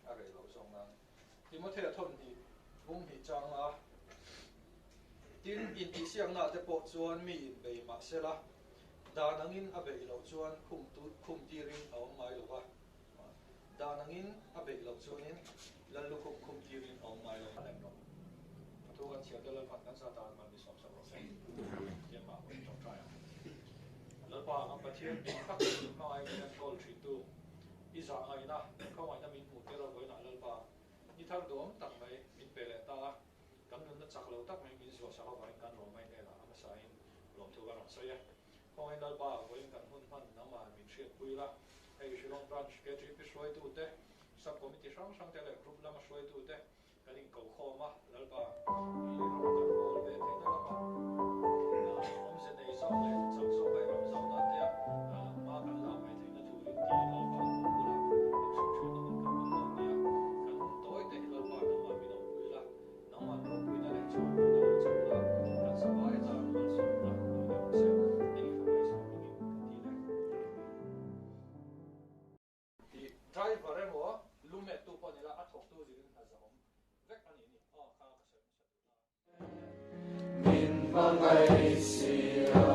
a rei lo zong nan Timothy thon hi bung hi chang a tin in ti siang na te po chuan mi in be ma sela danangin a be lo chuan khum ti ring a ong mai lo wa danangin a be lo chuanin lan lu khum ti ring a ong mai lo anem no thu kan chia te lan phan kan sa tan man mi som sa ro se ye ma ko chong trai lan pa am pa thian bi khak mai kan kol thri tu iza ngai na khawai na min mu te lo na lan pa ni thar dom tak mai min pe le ta kan nun na chak lo tak mai min zo sa lo vai kan ro mai ne la ama sa in lom thu kan so ye khawai dal ba ko in kan hun man na ma min thriat pui la ei shilong branch ke tri pi shroi tu te sub committee sang te le group lama shroi tu te kan in ko khoma lal ba i ro kan ko ve te na la ba om se nei so le chang so kai ram so na te ma kan la mai te na thu ri ti la ba ko la so chhe na kan ma nia kan toi te lal ba na ma mi no pui la na ma no pui na le chho na chho la kan sa ba ta ma so na no ne se nei fa mai so mi ni ti le driver emo lume tu ponela athok tu din azom vek ani ni kha ka se min mangai sia